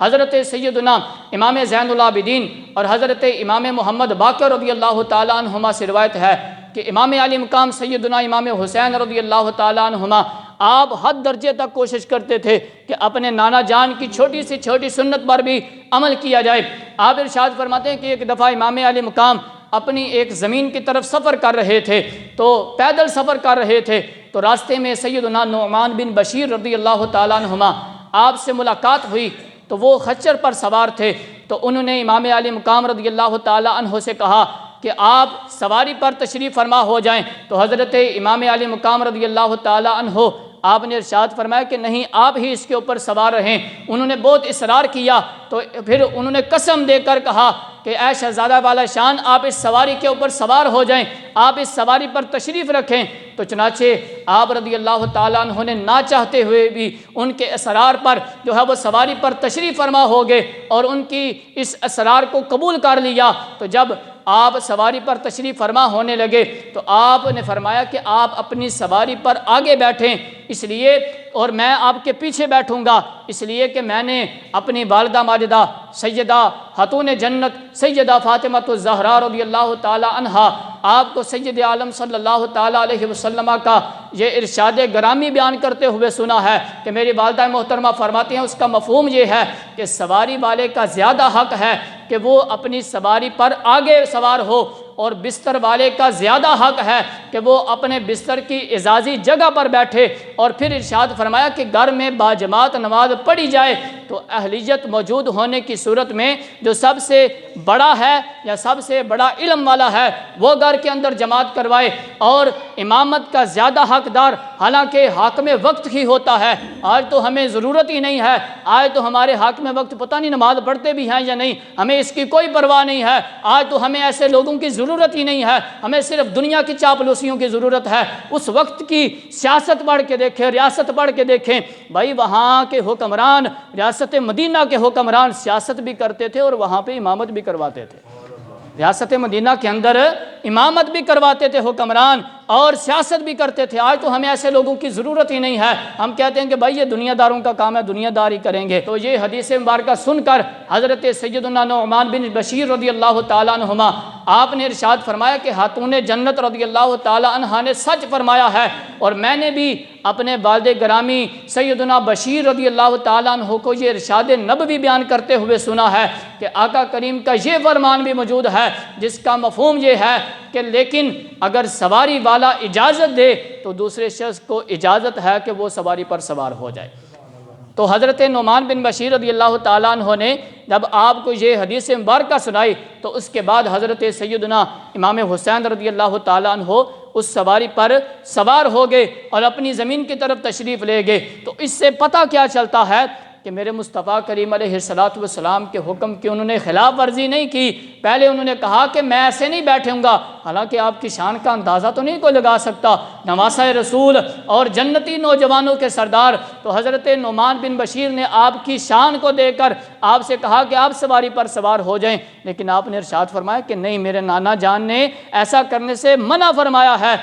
حضرت سیدنا امام زین العابدین اور حضرت امام محمد باقر رضی اللہ تعالیٰ عنہما سے روایت ہے کہ امام علی مقام سیدنا امام حسین رضی اللہ تعالیٰ عنہما آپ حد درجے تک کوشش کرتے تھے کہ اپنے نانا جان کی چھوٹی سی چھوٹی سنت پر بھی عمل کیا جائے۔ آپ ارشاد فرماتے ہیں کہ ایک دفعہ امام علی مقام اپنی ایک زمین کی طرف سفر کر رہے تھے، تو پیدل سفر کر رہے تھے، تو راستے میں سیدنا نعمان بن بشیر رضی اللہ تعالیٰ عنہما آپ سے ملاقات ہوئی، تو وہ خچر پر سوار تھے، تو انہوں نے امام علی مقام رضی اللہ تعالیٰ عنہ سے کہا کہ آپ سواری پر تشریف فرما ہو جائیں۔ تو حضرت امام علی مقام رضی اللہ تعالیٰ عنہ آپ نے ارشاد فرمایا کہ نہیں، آپ ہی اس کے اوپر سوار رہیں۔ انہوں نے بہت اصرار کیا، تو پھر انہوں نے قسم دے کر کہا کہ اے شہزادہ والا شان، آپ اس سواری کے اوپر سوار ہو جائیں، آپ اس سواری پر تشریف رکھیں۔ تو چنانچہ آپ رضی اللہ تعالیٰ عنہ نے نہ چاہتے ہوئے بھی ان کے اصرار پر جو ہے وہ سواری پر تشریف فرما ہو گئے اور ان کی اس اصرار کو قبول کر لیا۔ تو جب آپ سواری پر تشریف فرما ہونے لگے تو آپ نے فرمایا کہ آپ اپنی سواری پر آگے بیٹھیں، اس لیے، اور میں آپ کے پیچھے بیٹھوں گا، اس لیے کہ میں نے اپنی والدہ ماجدہ سیدہ خاتون جنت سیدہ فاطمہ الزہرا رضی اللہ تعالی عنہا آپ کو سید عالم صلی اللہ تعالی علیہ وسلم کا یہ ارشاد گرامی بیان کرتے ہوئے سنا ہے کہ میری والدہ محترمہ فرماتی ہیں اس کا مفہوم یہ ہے کہ سواری والے کا زیادہ حق ہے کہ وہ اپنی سواری پر آگے سوار ہو، اور بستر والے کا زیادہ حق ہے کہ وہ اپنے بستر کی اعزازی جگہ پر بیٹھے۔ اور پھر ارشاد فرمایا کہ گھر میں باجماعت نماز پڑھی جائے تو اہلیت موجود ہونے کی صورت میں جو سب سے بڑا ہے یا سب سے بڑا علم والا ہے وہ گھر کے اندر جماعت کروائے، اور امامت کا زیادہ حقدار حالانکہ حاکم وقت ہی ہوتا ہے۔ آج تو ہمیں ضرورت ہی نہیں ہے، آج تو ہمارے حاکم وقت پتہ نہیں نماز پڑھتے بھی ہیں یا نہیں، ہمیں اس کی کوئی پرواہ نہیں ہے۔ آج تو ہمیں ایسے لوگوں کی ضرورت ہی نہیں ہے، ہمیں صرف دنیا کی چاپلوسیوں کی ضرورت ہے۔ اس وقت کی سیاست پڑھ کے دیکھیں، ریاست پڑھ کے دیکھیں، بھائی وہاں کے حکمران، ریاست مدینہ کے حکمران سیاست بھی کرتے تھے اور وہاں پہ امامت بھی کرواتے تھے۔ ریاست مدینہ کے اندر امامت بھی کرواتے تھے حکمران اور سیاست بھی کرتے تھے۔ آج تو ہمیں ایسے لوگوں کی ضرورت ہی نہیں ہے، ہم کہتے ہیں کہ بھائی یہ دنیا داروں کا کام ہے، دنیا داری کریں گے۔ تو یہ حدیث مبارکہ سن کر حضرت سیدنا نعمان بن بشیر رضی اللہ تعالیٰ عنہما آپ نے ارشاد فرمایا کہ خاتون جنت رضی اللہ تعالیٰ عنہا نے سچ فرمایا ہے، اور میں نے بھی اپنے والد گرامی سیدنا بشیر رضی اللہ تعالیٰ عنہ کو یہ ارشاد نبوی بیان کرتے ہوئے سنا ہے کہ آقا کریم کا یہ فرمان بھی موجود ہے جس کا مفہوم یہ ہے کہ لیکن اگر سواری والا اجازت دے تو دوسرے شخص کو اجازت ہے کہ وہ سواری پر سوار ہو جائے۔ تو حضرت نعمان بن بشیر رضی اللہ تعالیٰ عنہ نے جب آپ کو یہ حدیث مبارکہ سنائی تو اس کے بعد حضرت سیدنا امام حسین رضی اللہ تعالیٰ عنہ اس سواری پر سوار ہو گئے اور اپنی زمین کی طرف تشریف لے گئے۔ تو اس سے پتہ کیا چلتا ہے کہ میرے مصطفیٰ کریم علیہ السلام کے حکم کی انہوں نے خلاف ورزی نہیں کی۔ پہلے انہوں نے کہا کہ میں ایسے نہیں بیٹھوں گا، حالانکہ آپ کی شان کا اندازہ تو نہیں کوئی لگا سکتا، نواسہ رسول اور جنتی نوجوانوں کے سردار۔ تو حضرت نعمان بن بشیر نے آپ کی شان کو دے کر آپ سے کہا کہ آپ سواری پر سوار ہو جائیں، لیکن آپ نے ارشاد فرمایا کہ نہیں، میرے نانا جان نے ایسا کرنے سے منع فرمایا ہے۔